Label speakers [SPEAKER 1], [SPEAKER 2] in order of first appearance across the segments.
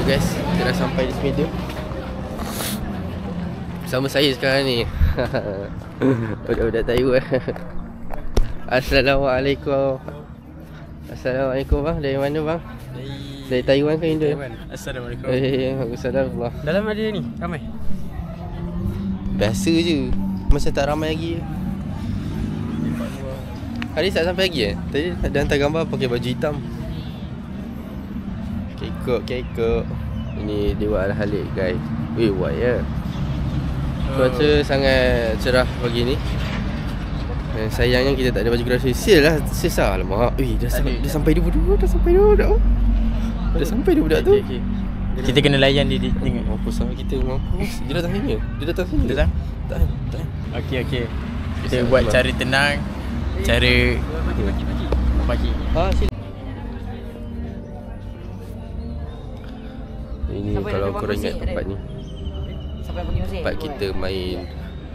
[SPEAKER 1] guys, kita dah sampai di sini tu. Bersama saya sekarang ni budak-budak Taiwan. Assalamualaikum. Assalamualaikum bang, dari mana bang? Dari Taiwan ke Indo?
[SPEAKER 2] Taiwan. Assalamualaikum.
[SPEAKER 1] Waalaikumsalam.
[SPEAKER 2] Dalam ada ni, ramai?
[SPEAKER 1] Biasa je, macam tak ramai lagi. Hari tak sampai lagi Tadi ada hantar gambar pakai baju hitam. Kekok. Ini Dewa Al-Halik guys. Weh, white ya. Cuaca sangat cerah pagi ni. Dan sayangnya kita tak ada baju gerasi. Sil lah. Alamak. Weh, dah sampai dulu. Dah sampai budak tu.
[SPEAKER 2] Okay. Kita kena layan dia tengok.
[SPEAKER 1] Mampus sama kita. Mampus. Dia datang sini.
[SPEAKER 2] Datang?
[SPEAKER 1] Tahan.
[SPEAKER 2] Okey. Kita buat cara tenang. Cara pagi.
[SPEAKER 1] Sila. Ini kalau korang ingat tempat ni, tempat kita main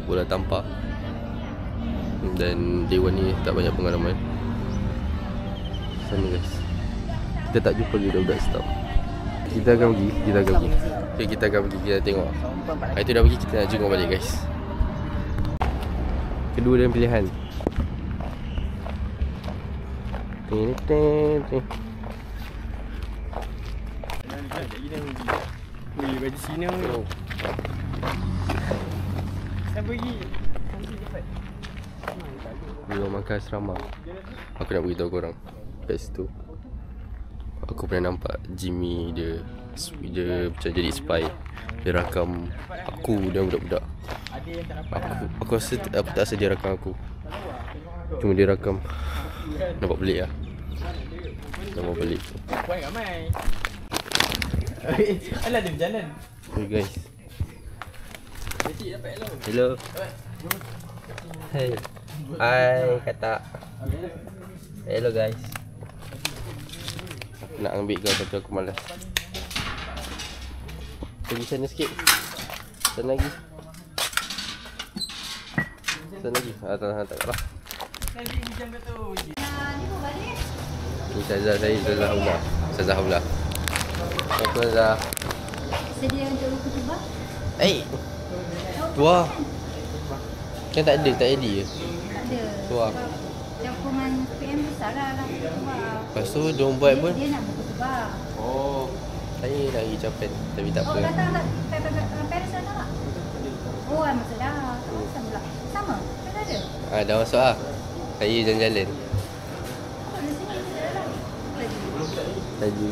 [SPEAKER 1] bola tampar. Dan Dewan ni tak banyak pengalaman. Sana guys, kita tak jumpa lagi budak stop. Kita akan pergi. Okay, kita akan pergi, kita tengok. Hari tu dah pergi, kita nak jenguk balik guys. Kedua dalam pilihan.
[SPEAKER 2] Wih, baju Cina ni. Saya pergi.
[SPEAKER 1] Belum makan asrama. Aku nak beritahu korang. Kat situ aku pernah nampak Jimmy dia macam jadi spy. Dia rakam aku dan budak-budak. Aku rasa aku tak rasa dia rakam aku. Cuma dia rakam. Nampak pelik lah. Nampak pelik.
[SPEAKER 2] Kuat ramai. Alah dia berjalan.
[SPEAKER 1] Hey guys. Hello. Hey. Hai kata. Hello guys. Aku nak ambil kau tapi aku malas. Pergi sana sikit. Sana lagi. Tak lah. Ni Ustazah saya, Ustazah Haula. Ustazah.
[SPEAKER 3] Sedia untuk khutbah?
[SPEAKER 1] Tua. Kan tak ada je.
[SPEAKER 3] Tak ada.
[SPEAKER 1] Tua.
[SPEAKER 3] Cakuman PM besar lah khutbah.
[SPEAKER 1] Lepas tu diorang buat pun.
[SPEAKER 3] Dia nak berkhutbah.
[SPEAKER 1] Oh. Saya nak pergi Japan tapi tak apa.
[SPEAKER 3] Datang tak? Paris datang tak? Oh, masuk dah. Sama? Kan ada?
[SPEAKER 1] Dah masuk lah. Saya jalan-jalan. Lagi.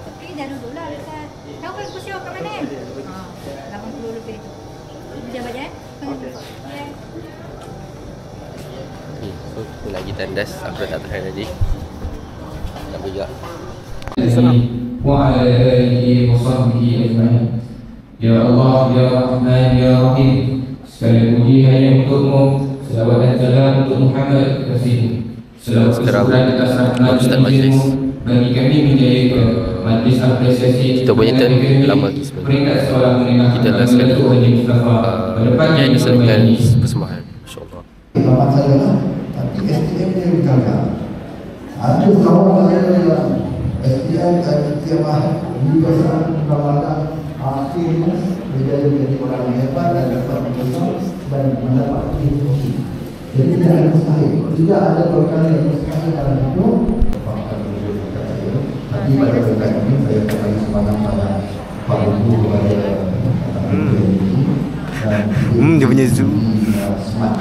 [SPEAKER 3] Tapi dah duduk lah dekat. Tahu kan kursi awak kat mana kan? 80 lebih. Sekejap je
[SPEAKER 1] Okay, so aku nak pergi tandas. Aku dah tak tahan tadi. Tak bergerak.
[SPEAKER 4] Wa ala alihi wa sahbihi ajma'in. Ya Allah, Ya Rahman, Ya Rahim. Sekali puji hanya untukmu. Selawat dan salam untuk Muhammad Rasul. Selawat kesyukuran atas rahmat dan izin-Mu bagi kami menjayakan majlis apresiasi
[SPEAKER 1] kita punya turn lama lagi sebenarnya.
[SPEAKER 4] peringkat seorang menengah
[SPEAKER 1] Kita last kali
[SPEAKER 4] Haji Mustafa
[SPEAKER 1] yang diselengkan persembahan, insyaAllah.
[SPEAKER 5] Selamat saya lah, tapi SDM dia berkata ada kawan saya yang SDM dan Tiamah Universitas Kawasan akhirnya menjadi orang yang hebat dan dapat berkesal dan mendapat ilmu. Jadi tidak ada mustahil. Tidak ada perkara yang mustahil dalam hidup. Nanti pada perkara ini saya akan bagi semangat pada Pak Ibu kepada
[SPEAKER 2] dia punya zoom.
[SPEAKER 5] Smart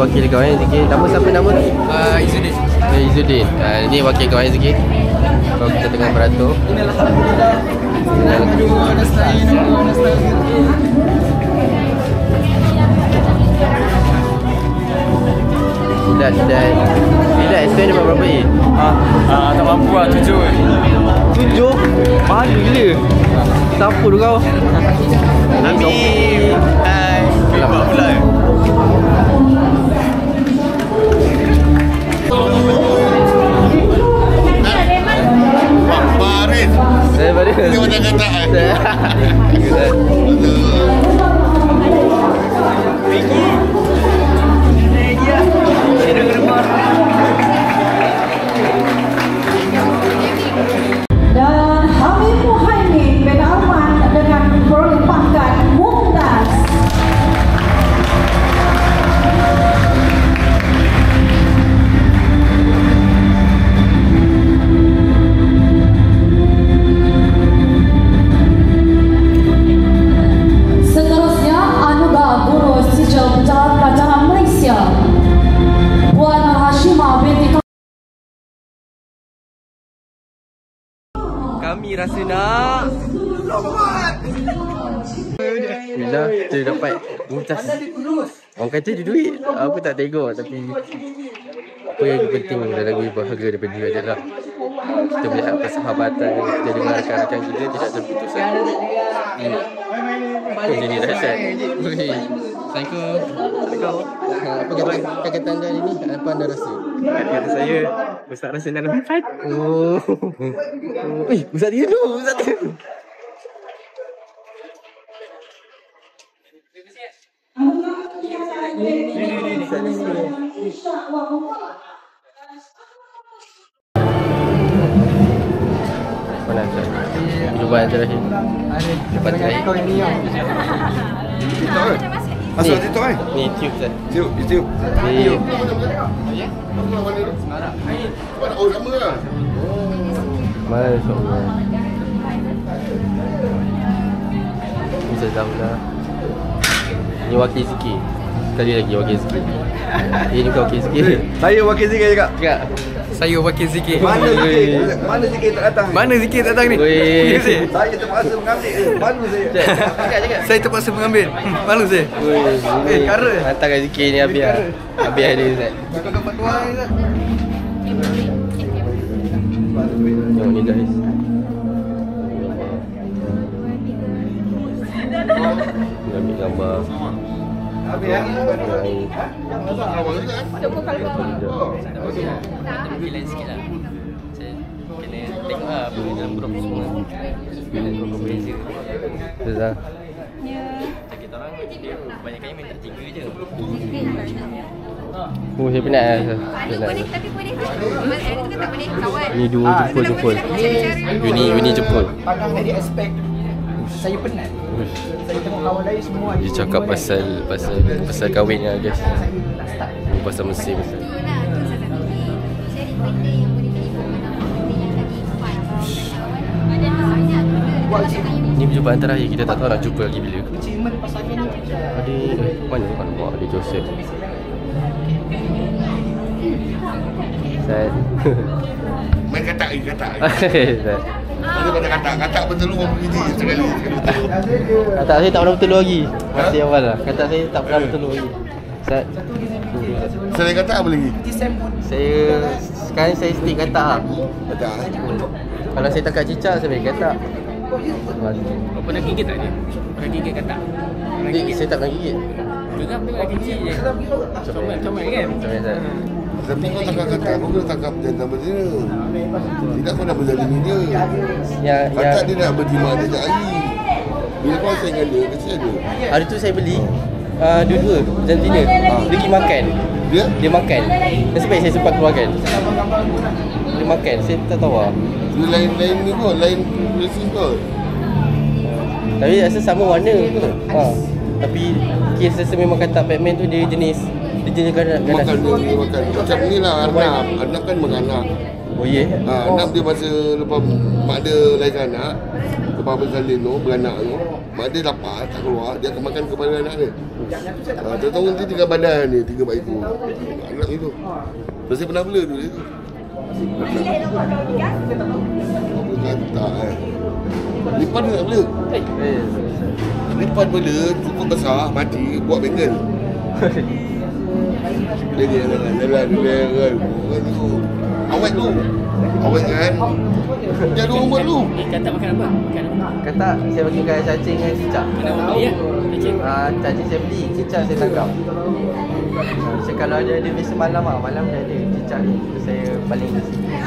[SPEAKER 1] wakil kawan sikit. Nama siapa nama tu?
[SPEAKER 2] Izzuddin.
[SPEAKER 1] Izzuddin. Ni wakil kawan sikit. Kalau kita tengah beratur. Tidak SPM dapat berapa ni?
[SPEAKER 2] Tak mampu lah, 7 kan.
[SPEAKER 1] 7? Mahal gila. Siapa tu kau?
[SPEAKER 2] Ami. Hai. Buat pula.
[SPEAKER 6] Baris.
[SPEAKER 1] Saya Baris.
[SPEAKER 6] Ini macam kata
[SPEAKER 7] Dan Habib Muhaimin bin Arman dengan memperoleh pangkat Mumtaz. Seterusnya Anugerah Guru Sijil Pejabat Kerajaan Malaysia Puan Hashimah binti
[SPEAKER 1] Kami rasa nak bila kita dapat Mumtaz. Orang kata dia duit, aku tak tengok. Tapi apa yang penting dalam lebih bahagia daripada dia adalah kita melihat persahabatan yang kita dengan rakan-rakan kita tidak terputus. Kau jadi dahsyat. Assalamualaikum. Apa kata anda hari ni? Apa anda rasa?
[SPEAKER 2] Kata saya, Ustaz rasa nak nampak.
[SPEAKER 1] Oh. Ustaz tidur, Ustaz tidur. Mana Ustaz? Percubaan terakhir. Lepas terakhir.
[SPEAKER 6] Masuk TikTok kan?
[SPEAKER 1] Ni tube Ustaz.
[SPEAKER 6] YouTube.
[SPEAKER 1] Ni
[SPEAKER 6] Oh, sama lah.
[SPEAKER 1] mana insya-Allah. Bisa tahu dah. Ni wakil sikit. Sekali lagi wakil sikit. Ini kau wakil sikit.
[SPEAKER 6] Saya wakil sikit juga.
[SPEAKER 1] Cakap.
[SPEAKER 2] Saya wakil sikit.
[SPEAKER 6] Mana sikit? Mana sikit tak datang?
[SPEAKER 2] Mana sikit datang ni?
[SPEAKER 1] Weh.
[SPEAKER 6] Saya terpaksa mengambil. Malu saya.
[SPEAKER 1] Cakap.
[SPEAKER 2] Saya terpaksa mengambil. Malu saya. Kara.
[SPEAKER 1] Hantarkan sikit ni habis. Habis hari Ustaz.
[SPEAKER 2] Kau dapat tuan Ustaz.
[SPEAKER 1] Tengok ni guys. Dia ambil gambar.
[SPEAKER 6] Habis ya?
[SPEAKER 1] Pilihan sikit lah. Saya kena tengok lah apa dalam grup semua. Kena berbeza. Betul tak? Kita orang dia banyak kali minta 3 je. Oh, saya penat lah.
[SPEAKER 3] Tapi boleh tu. Ada tu tak boleh kawan.
[SPEAKER 1] Ni dua jempol. Uni jempol.
[SPEAKER 2] Pandang dari aspek saya penat. Saya tengok kawan lain semua.
[SPEAKER 1] Dia cakap pasal kahwin lah guys. Pasal mesin.
[SPEAKER 3] Itulah tu salah satu. Saya ada benda yang boleh terima benda yang lagi kuat. Ada banyak benda.
[SPEAKER 1] Ni perjumpaan terakhir, kita tak tahu nak jumpa lagi bila.
[SPEAKER 2] Achievement pasal ni.
[SPEAKER 1] Ada mana kan buat ada Joseph. Sad.
[SPEAKER 6] Main katak lagi, katak lagi.
[SPEAKER 1] Sad.
[SPEAKER 6] Mana pada katak betul lu orang begini sekali.
[SPEAKER 1] Kata saya tak pernah bertelur lagi. Masih awal lah. Kata saya tak pernah bertelur lagi. Sad.
[SPEAKER 6] Selain katak apa lagi?
[SPEAKER 1] Sekarang saya stick katak lah.
[SPEAKER 6] Katak.
[SPEAKER 1] Kalau saya tangkap cicak, saya main katak.
[SPEAKER 2] Pernah gigit tak dia? Pernah gigit katak?
[SPEAKER 1] Saya tak pernah gigit.
[SPEAKER 2] Juga tu lagi kecil je. Comel kan?
[SPEAKER 1] Comel Sad.
[SPEAKER 6] Tapi kau tangkap katak, kau kena tangkap jantan betina. Tidak kau nak berzalimi dia. Katak dia nak berjimat dia tak hari. Bila kau sayang dengan dia, kesian dia.
[SPEAKER 1] Hari tu saya beli dua-dua jantina. Dia pergi makan. Dia makan. Nasib baik saya sempat keluarkan. Dia makan, saya tak tahu lah.
[SPEAKER 6] Dia lain ni kot, lain presis kot.
[SPEAKER 1] Tapi rasa sama warna kot. Tapi kes rasa memang katak Batman tu dia jenis ganas.
[SPEAKER 6] Makan dia makan. Macam ni lah Arnab. Arnab kan menganak.
[SPEAKER 1] Oh ye?
[SPEAKER 6] Arnab dia masa lepas mak dia lahirkan anak, lepas bersalin tu, beranak tu, Mak dia lapar, tak keluar, dia akan makan kepada anak dia. Tahu nanti tinggal badan ni, 3 ekor. Anak itu. Saya pernah bela tu dia tu. Kantak Lipan dia tak bela. Lipan bela, cukup besar, mati, buat bengkel. Dia jalan. Awet tu. Awet kan. Dia ada umur tu.
[SPEAKER 8] Katak makan apa?
[SPEAKER 1] Katak saya bagi kat cacing dengan cicak.
[SPEAKER 8] Kenapa beli ya? Cacing?
[SPEAKER 1] Cacing saya beli, cicak saya tangkap. So, kalau ada biasa malam malam dia ada cicak ni. Saya paling di sini.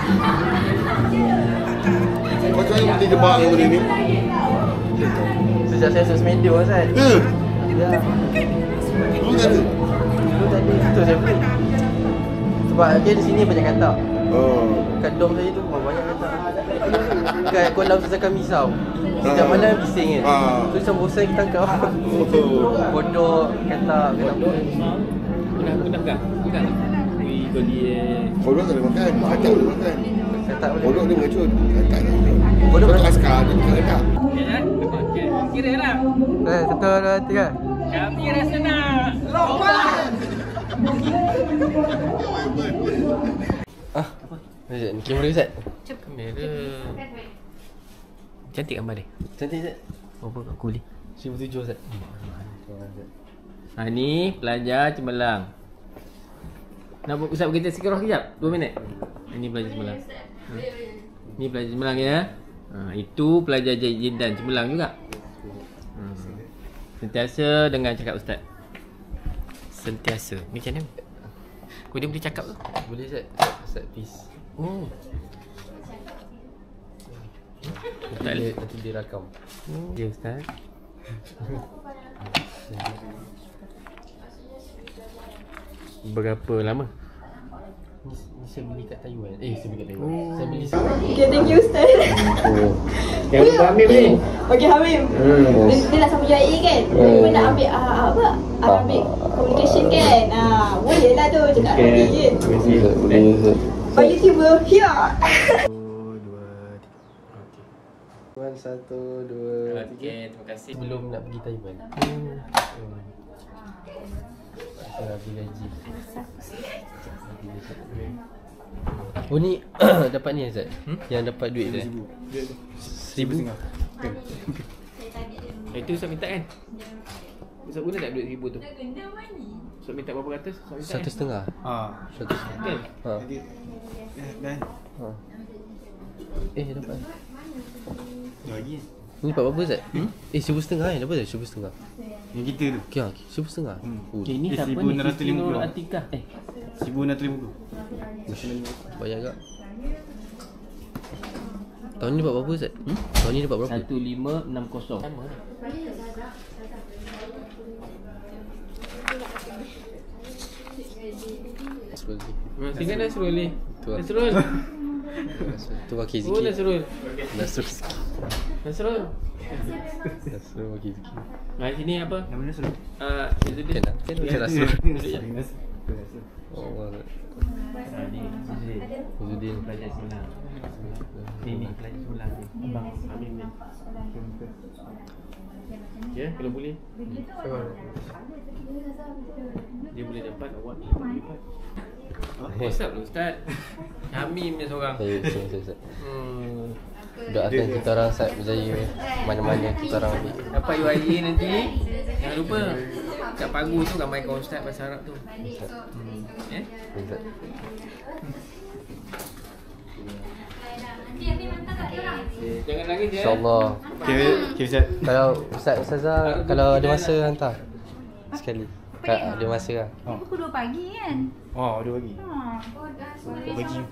[SPEAKER 6] Macam mana boleh jebak yang benda ni?
[SPEAKER 1] Sejak saya sosial media Ustaz. Ya.
[SPEAKER 6] Dulu tak ada?
[SPEAKER 1] Dulu tak ada, itu saya beli. Sebab dia di sini banyak katak. Kat dom saya tu banyak katak. Kat kolam Susahkan Misau. Setiap malam bising kan. Tu macam bosan kita tangkap. Kodok, katak, kenapa.
[SPEAKER 8] Pernah tak? Bukan tak? Goli
[SPEAKER 6] Kodok tak boleh makan, katak boleh makan.
[SPEAKER 1] Katak boleh.
[SPEAKER 6] Kodok dia mengacun, katak tak boleh.
[SPEAKER 1] Kodok
[SPEAKER 6] Kodok askar, dia bukan katak.
[SPEAKER 8] Kira lah.
[SPEAKER 1] 1, 2, 3.
[SPEAKER 8] Kami rasa nak lompat.
[SPEAKER 1] Ni kamera Ustaz.
[SPEAKER 8] Kamera. Cantik gambar dia.
[SPEAKER 1] Cantik Ustaz.
[SPEAKER 8] Berapa aku beli?
[SPEAKER 1] 1,700 Ustaz.
[SPEAKER 8] Ni pelajar cemerlang. Nak Ustaz berkata sekiroh kejap? 2 minit. Ini pelajar cemerlang. Ni pelajar cemerlang ya. Itu pelajar jindan cemerlang juga. Sentiasa dengan cakap Ustaz. Sentiasa. Ni macam mana? Kau dia boleh cakap tu?
[SPEAKER 1] Boleh Ustaz. Ustaz peace.
[SPEAKER 8] Oh.
[SPEAKER 1] Nanti dia rakam.
[SPEAKER 8] Ya Ustaz. Berapa lama?
[SPEAKER 1] Ni saya beli kat Taiwan. Saya beli kat Taiwan. Saya beli
[SPEAKER 7] Okay, thank you Ustaz.
[SPEAKER 8] Yang Hamim ni.
[SPEAKER 7] Okay, Hamim. Dia nak sama UAE kan? Dia nak ambil apa? Arabic communication kan? Boleh lah tu cakap Arabic kan?
[SPEAKER 1] Boleh.
[SPEAKER 7] Bagi YouTuber here.
[SPEAKER 1] 1, 2, 3.
[SPEAKER 8] Okey, terima kasih.
[SPEAKER 1] Sebelum nak pergi Taiwan. Saya beli gaji. Oh ni dapat ni Ustaz? Yang dapat duit tu? 1,000.
[SPEAKER 8] Itu Ustaz minta kan? Ustaz guna tak duit 1,000 tu? Ustaz minta berapa ratus? Ustaz minta
[SPEAKER 1] 1,500. 1,500.
[SPEAKER 9] Dan
[SPEAKER 1] Dapat.
[SPEAKER 9] lagi
[SPEAKER 1] Ni dapat berapa Ustaz? 1,500 kan? Dapat tak 1,500?
[SPEAKER 9] yang kita tu.
[SPEAKER 1] Okay, 1,500.
[SPEAKER 8] Okay, ni siapa ni? Siti Nur Atikah.
[SPEAKER 9] 1,650.
[SPEAKER 1] Banyak agak. Tahun ni dapat berapa Ustaz? Tahun ni dapat berapa?
[SPEAKER 8] 1560. Sama. Tinggal Nasrul ni. Nasrul.
[SPEAKER 1] Tu wakil
[SPEAKER 8] Oh,
[SPEAKER 1] sikit.
[SPEAKER 8] Nasrul.
[SPEAKER 1] Nasrul sikit.
[SPEAKER 8] Nasrul.
[SPEAKER 1] Nasrul wakil sikit.
[SPEAKER 8] Sini apa?
[SPEAKER 9] Nama dia Nasrul.
[SPEAKER 8] Izzuddin.
[SPEAKER 1] Kan macam Nasrul. Oh, Izzuddin.
[SPEAKER 8] Pelajar Islam. Ni pelajar Islam ni. Abang Amin ni. Ya, kalau boleh. Dia boleh dapat, awak ni tak boleh dapat. WhatsApp lu Ustaz. Hamim ni seorang.
[SPEAKER 1] Saya Ustaz. Doakan kita orang Ustaz berjaya mana-mana kita orang ambil.
[SPEAKER 8] Dapat UAE nanti. Jangan lupa kat pagu tu ramai kawan Ustaz bahasa Arab tu. Ya?
[SPEAKER 1] Ustaz.
[SPEAKER 8] Jangan nangis ya.
[SPEAKER 1] InsyaAllah.
[SPEAKER 9] Okay Ustaz.
[SPEAKER 1] Kalau Ustazah kalau ada masa hantar sekali. Kalau ada masa lah.
[SPEAKER 3] Pukul 2 pagi kan?
[SPEAKER 9] Oh, dia bagi. Bagi.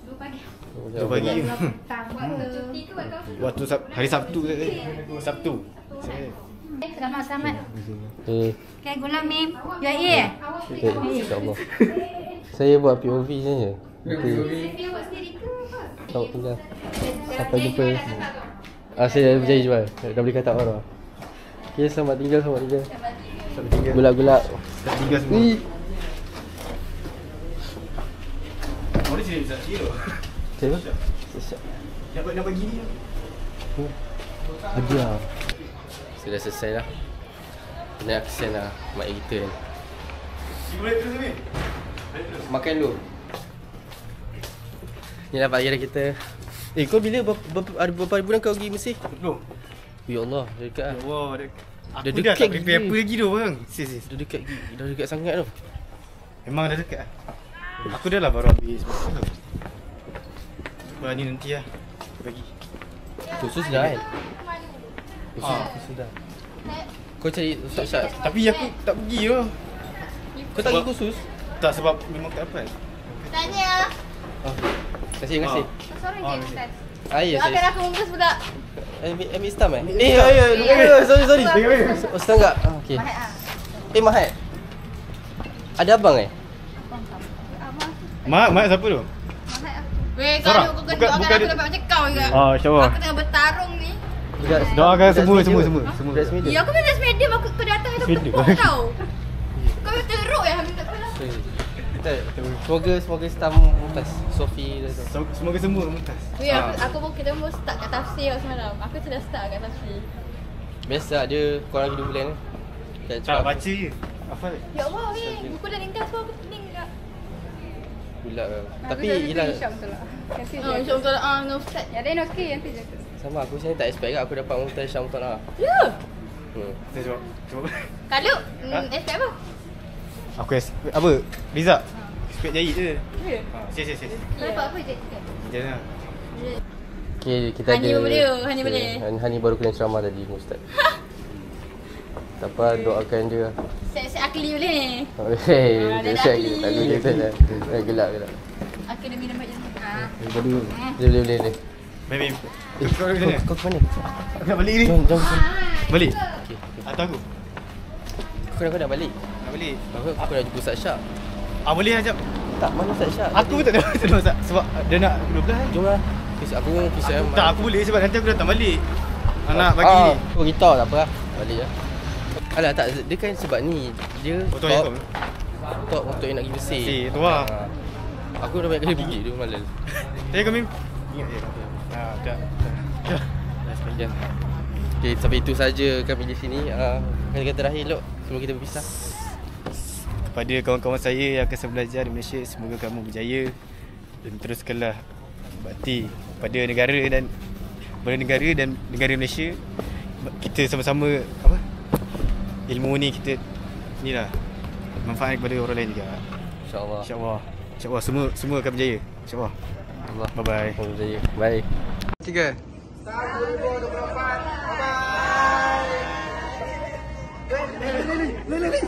[SPEAKER 3] 2 pagi.
[SPEAKER 9] Tu pagi.
[SPEAKER 3] Tak buat cuti ke buat kau?
[SPEAKER 9] Waktu hari Sabtu tadi. Sabtu.
[SPEAKER 3] Selamat-selamat.
[SPEAKER 1] Okay,
[SPEAKER 3] Gulam Mim. UAE
[SPEAKER 1] InsyaAllah. Saya buat POV saja. Okay. Selamat tinggal. Sampai jumpa. Saya berjaya jual. Dah beli katak baru. Okay, selamat tinggal. Gulak-gulak.
[SPEAKER 9] Dah tinggal semua. Oh, dia sini Ustaz.
[SPEAKER 1] Siapa?
[SPEAKER 9] Dapat gini.
[SPEAKER 1] Ada lah. Sudah selesai lah. Kena aksen lah mak kita kan.
[SPEAKER 9] Boleh terus ni.
[SPEAKER 1] Makan dulu. Ni lah pagi dah kita. Kau bila ada berapa hari bulan kau pergi Mesir?
[SPEAKER 9] Belum.
[SPEAKER 1] Ya Allah, dah dekat lah.
[SPEAKER 9] Ya Allah, aku
[SPEAKER 1] Dah
[SPEAKER 9] dah
[SPEAKER 1] dekat
[SPEAKER 9] tak prepare
[SPEAKER 1] gila.
[SPEAKER 9] apa lagi tu bang. Sis.
[SPEAKER 1] Dah dekat gila. Dah dekat sangat tu.
[SPEAKER 9] Memang dah dekat. Aku dah lah baru habis makan tu. Wah ni nanti lah bagi.
[SPEAKER 1] Khusus dah kan?
[SPEAKER 9] Ah.
[SPEAKER 1] Khusus dah. Kau cari Ustaz Syad.
[SPEAKER 9] Tapi aku tak pergi lah.
[SPEAKER 1] Kau tak pergi khusus?
[SPEAKER 9] Tak, sebab memang tak dapat.
[SPEAKER 3] Tanya.
[SPEAKER 1] Terima kasih.
[SPEAKER 3] Sorry
[SPEAKER 9] Ah,
[SPEAKER 3] je, Ustaz.
[SPEAKER 1] Ya,
[SPEAKER 3] Doakan
[SPEAKER 1] saya.
[SPEAKER 3] aku bungkus pula.
[SPEAKER 1] Ambil stam sorry. Oh, stam tak? Okey.
[SPEAKER 3] Mahat
[SPEAKER 1] Mahat. Ada abang
[SPEAKER 9] Mak siapa tu?
[SPEAKER 3] Weh,
[SPEAKER 9] Sarah,
[SPEAKER 3] kalau kau
[SPEAKER 9] bukan-
[SPEAKER 3] doakan
[SPEAKER 9] bukan
[SPEAKER 3] aku
[SPEAKER 9] dia-
[SPEAKER 3] dapat macam kau juga.
[SPEAKER 9] InsyaAllah.
[SPEAKER 3] Aku tengah bertarung ni.
[SPEAKER 9] Doakan semua.
[SPEAKER 1] Dress media.
[SPEAKER 3] Ya, aku minta medium aku kau datang itu
[SPEAKER 9] Medium.
[SPEAKER 3] tepuk tau. Kau teruk ya minta pula.
[SPEAKER 1] Semoga stam Mumtaz Sofi dah tu.
[SPEAKER 9] Semoga semua Mumtaz.
[SPEAKER 3] Weh, aku pun kita pun start kat tafsir semalam. Aku sudah start kat tafsir.
[SPEAKER 1] Biasa dia kurang lagi 2 bulan kan.
[SPEAKER 9] Tak baca je. Apa?
[SPEAKER 3] Ya Allah, weh, buku dah ringkas pun aku pening tak.
[SPEAKER 1] Pula tapi yelah
[SPEAKER 3] Insya Allah dengan Ustaz. Ya, then okey nanti je.
[SPEAKER 1] sama aku sebenarnya tak expect aku dapat Mumtaz Syam tu lah.
[SPEAKER 3] Ya.
[SPEAKER 9] Saya cuba.
[SPEAKER 3] Kalau expect apa?
[SPEAKER 9] Aku apa? Rizak. Expect jahit je.
[SPEAKER 3] Ya.
[SPEAKER 9] Sis.
[SPEAKER 3] Kau dapat apa je?
[SPEAKER 9] Jangan.
[SPEAKER 1] Okay, kita
[SPEAKER 3] Hani
[SPEAKER 1] ada
[SPEAKER 3] boleh, Hani boleh.
[SPEAKER 1] Hani baru kena ceramah tadi dengan Ustaz. Tak apa, doakan dia.
[SPEAKER 3] Set akli boleh ni.
[SPEAKER 1] Hei,
[SPEAKER 3] dia
[SPEAKER 1] dia
[SPEAKER 3] dah
[SPEAKER 1] siap
[SPEAKER 3] ahli.
[SPEAKER 1] lagu dia tu dah. Gelak.
[SPEAKER 3] Aku dah minum macam ni.
[SPEAKER 1] Boleh.
[SPEAKER 9] Baby. Kau ke mana?
[SPEAKER 1] Kau ke mana?
[SPEAKER 9] Aku nak balik ni.
[SPEAKER 1] Jom.
[SPEAKER 9] Balik.
[SPEAKER 1] Okey.
[SPEAKER 9] Atau aku?
[SPEAKER 1] Kau nak balik?
[SPEAKER 9] Nak balik.
[SPEAKER 1] Aku nak jumpa Ustaz Syah.
[SPEAKER 9] Boleh ajak.
[SPEAKER 1] Tak, mana Ustaz Syah?
[SPEAKER 9] Aku tak tahu sebab dia nak 12 kan.
[SPEAKER 1] Jom lah. Aku kisah
[SPEAKER 9] Tak, aku boleh sebab nanti aku datang balik. Anak pagi ni.
[SPEAKER 1] Kau beritahu tak apa lah. Balik lah. Alah tak, dia kan sebab ni dia
[SPEAKER 9] Betul ya kau.
[SPEAKER 1] top untuk nak pergi Mesir.
[SPEAKER 9] Si, tu lah.
[SPEAKER 1] Aku dah banyak kali pergi dia malal.
[SPEAKER 9] Saya kau Mim. Ingat je. Dah.
[SPEAKER 1] Dah sepanjang. Okay, sampai itu saja kami di sini. Kata-kata terakhir Lok, sebelum kita berpisah.
[SPEAKER 9] Kepada kawan-kawan saya yang akan belajar di Malaysia, semoga kamu berjaya dan teruskanlah bakti pada negara dan negara Malaysia. Kita sama-sama ilmu ni kita inilah manfaat kepada orang lain juga. InsyaAllah semua akan berjaya. InsyaAllah. Bye bye.
[SPEAKER 1] Berjaya. Bye. 3
[SPEAKER 2] Lele.